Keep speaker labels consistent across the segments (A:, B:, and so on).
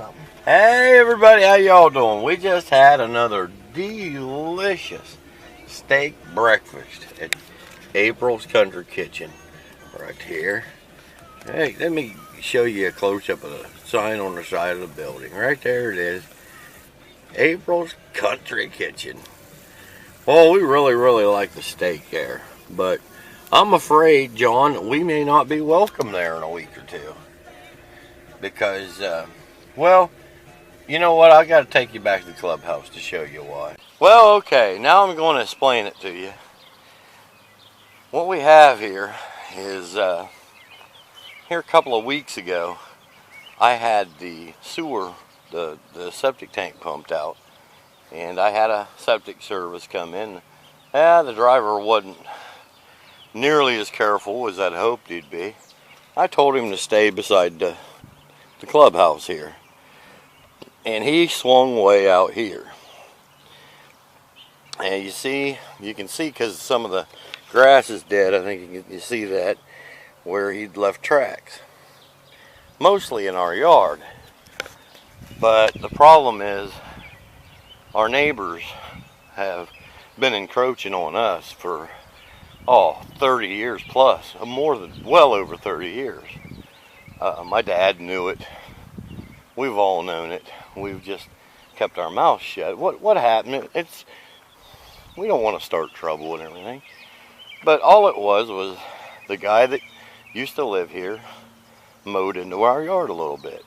A: something.
B: Hey everybody, how y'all doing? We just had another delicious steak breakfast at April's Country Kitchen right here. Hey, let me show you a close-up of the sign on the side of the building. Right there it is. April's Country Kitchen. Well, we really like the steak there, but I'm afraid, John, we may not be welcome there in a week or two. Because, well, you know what? I got to take you back to the clubhouse to show you why. Well, okay, now I'm going to explain it to you. What we have here is, here a couple of weeks ago, I had the sewer, the septic tank pumped out, and I had a septic service come in. The driver wasn't nearly as careful as I'd hoped he'd be. I told him to stay beside the clubhouse here, and he swung way out here. And you can see because some of the grass is dead. I think you see that where he'd left tracks, mostly in our yard. But the problem is our neighbors have been encroaching on us for 30 years plus, well over 30 years. My dad knew it. We've all known it. We've just kept our mouths shut. What happened? We don't want to start trouble and everything. But all it was the guy that used to live here mowed into our yard a little bit.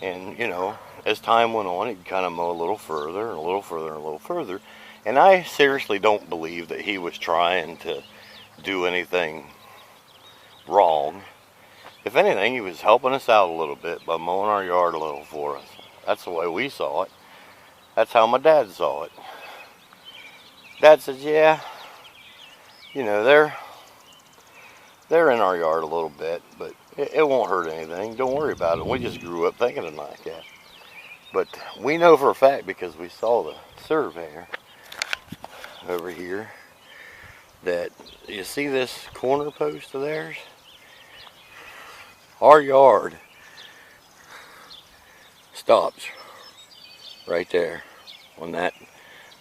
B: And, you know, as time went on, he'd kind of mow a little further and a little further and a little further. And I seriously don't believe that he was trying to do anything wrong. If anything, he was helping us out a little bit by mowing our yard a little for us. That's the way we saw it. That's how my dad saw it. Dad says, yeah, you know, they're in our yard a little bit, but it won't hurt anything. Don't worry about it. We just grew up thinking it like that. But we know for a fact, because we saw the surveyor over here, that you see this corner post of theirs? Our yard stops right there on that,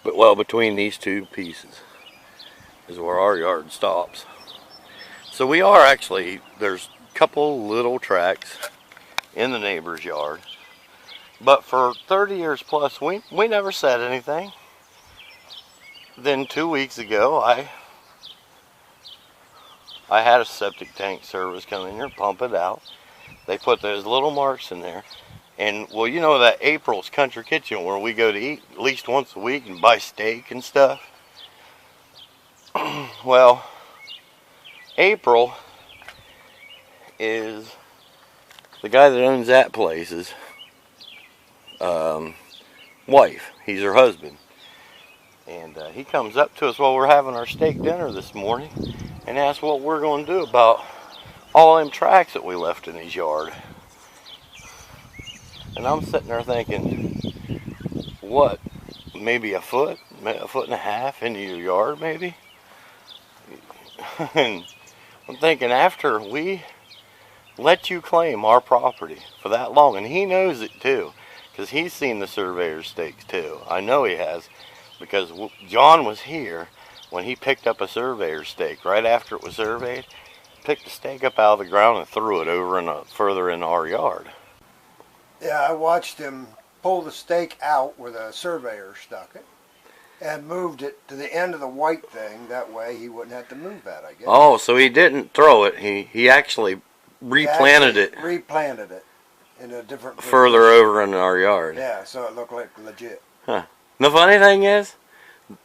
B: but well, between these two pieces is where our yard stops. So we are actually, there's a couple little tracks in the neighbor's yard, but for 30 years plus we never said anything. Then 2 weeks ago I had a septic tank service come in here, pump it out. They put those little marks in there. And, well, you know that April's Country Kitchen where we go to eat at least once a week and buy steak and stuff? Well, April is the guy that owns that place's wife. He's her husband. And he comes up to us while we're having our steak dinner this morning and asks what we're going to do about all them tracks that we left in his yard. And I'm sitting there thinking, what, maybe a foot and a half into your yard maybe? And I'm thinking, after we let you claim our property for that long, and he knows it too, because he's seen the surveyor's stakes too. I know he has, because John was here when he picked up a surveyor's stake right after it was surveyed, picked the stake up out of the ground and threw it over further in our yard.
A: Yeah, I watched him pull the stake out where the surveyor stuck it and moved it to the end of the white thing. That way he wouldn't have to move that, I guess.
B: Oh, so he didn't throw it. He actually replanted it.
A: Replanted it in a different position.
B: Further over in our yard.
A: Yeah, so it looked like legit.
B: Huh. The funny thing is,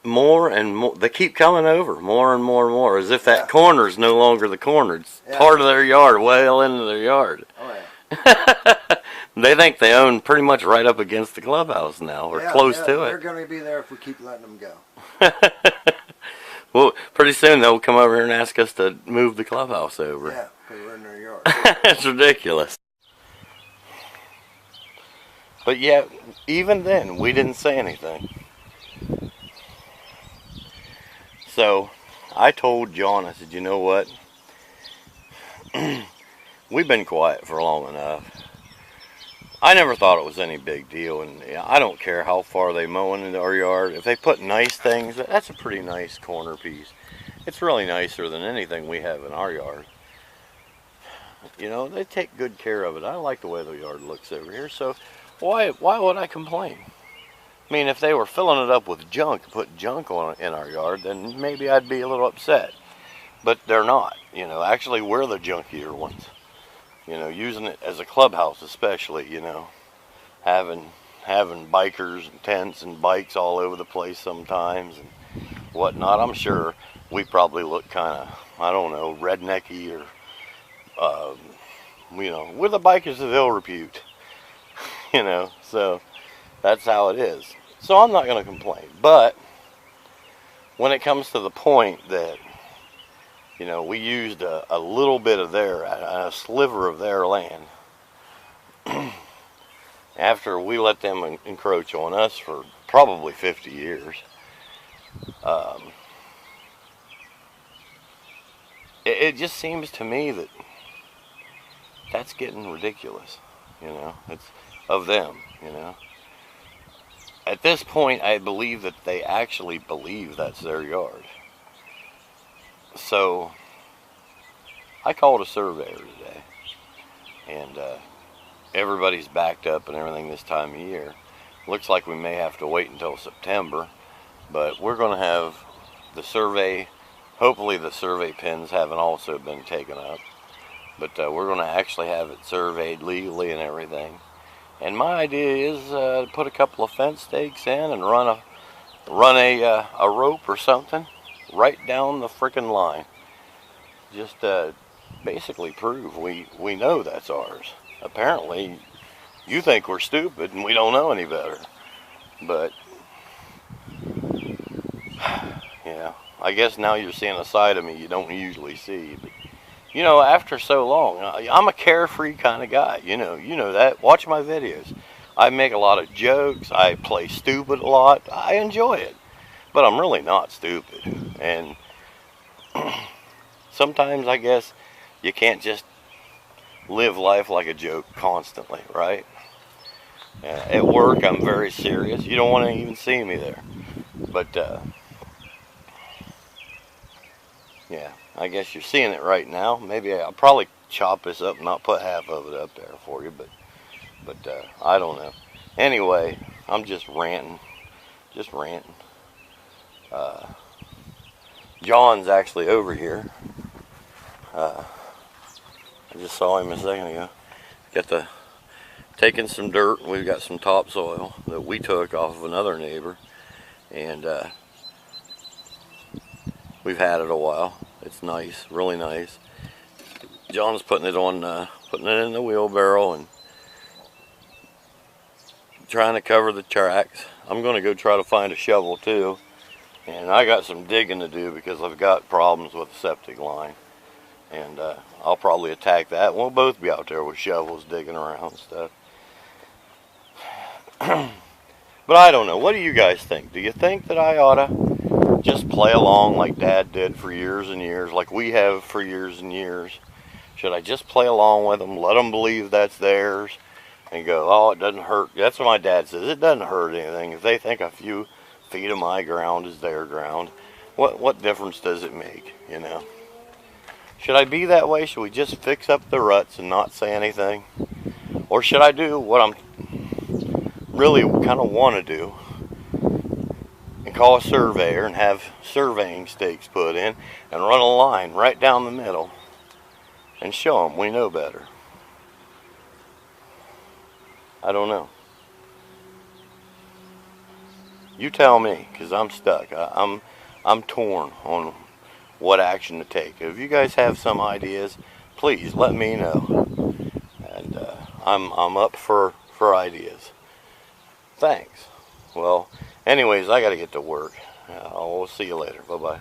B: more and more, they keep coming over, more and more and more, as if that corner is no longer the corner. It's part of their yard, well into their yard.
A: Oh, yeah.
B: They think they own pretty much right up against the clubhouse now, or close to it.
A: They're going to be there if we keep letting them go.
B: Well, pretty soon they'll come over here and ask us to move the clubhouse over.
A: Yeah, because we're in their yard.
B: It's ridiculous. But yet, even then, we didn't say anything. So, I told John, I said, you know what? We've been quiet for long enough. I never thought it was any big deal, and I don't care how far they mow into our yard. If they put nice things, that's a pretty nice corner piece. It's really nicer than anything we have in our yard. You know, they take good care of it. I like the way the yard looks over here, so why would I complain? I mean, if they were filling it up with junk, putting junk on in our yard, then maybe I'd be a little upset. But they're not. You know, actually we're the junkier ones. You know, using it as a clubhouse especially, you know. Having bikers and tents and bikes all over the place sometimes and whatnot. I'm sure we probably look kind of, I don't know, rednecky or, you know, we're the bikers of ill repute. You know, so that's how it is. So I'm not going to complain. But when it comes to the point that, you know, we used a little bit of a sliver of their land after we let them encroach on us for probably 50 years. It just seems to me that that's getting ridiculous, you know. It's of them, you know. At this point, I believe that they actually believe that's their yard. So, I called a surveyor today, and everybody's backed up and everything this time of year. Looks like we may have to wait until September, but we're going to have the survey. Hopefully the survey pins haven't also been taken up, but we're going to actually have it surveyed legally and everything. And my idea is to put a couple of fence stakes in and run a rope or something right down the frickin' line. Just basically prove we know that's ours. Apparently, you think we're stupid and we don't know any better. But, yeah, I guess now you're seeing a side of me you don't usually see. But, you know, after so long, I'm a carefree kind of guy. You know that. Watch my videos. I make a lot of jokes. I play stupid a lot. I enjoy it. But I'm really not stupid. And sometimes I guess you can't just live life like a joke constantly, right? At work, I'm very serious. You don't want to even see me there. But, yeah, I guess you're seeing it right now. Maybe I'll probably chop this up and not put half of it up there for you, but I don't know. Anyway, I'm just ranting. John's actually over here. I just saw him a second ago. Taking some dirt. We've got some topsoil that we took off of another neighbor, and we've had it a while. It's nice, really nice. John's putting it in the wheelbarrow and trying to cover the tracks. I'm going to go try to find a shovel too, and I got some digging to do because I've got problems with the septic line. And I'll probably attack that. We'll both be out there with shovels digging around and stuff. But I don't know. What do you guys think? Do you think that I ought to just play along like Dad did for years and years, like we have for years and years? Should I just play along with them, let them believe that's theirs, and go, oh, it doesn't hurt? That's what my dad says. It doesn't hurt anything. If they think a few feet of my ground is their ground, what difference does it make, you know? Should I be that way? Should we just fix up the ruts and not say anything? Or should I do what I'm really kind of want to do and call a surveyor and have surveying stakes put in and run a line right down the middle and show them we know better? I don't know. You tell me, because I'm stuck. I'm torn on what action to take. If you guys have some ideas, please let me know. And I'm up for ideas. Thanks. Well, anyways, I got to get to work. I'll see you later. Bye-bye.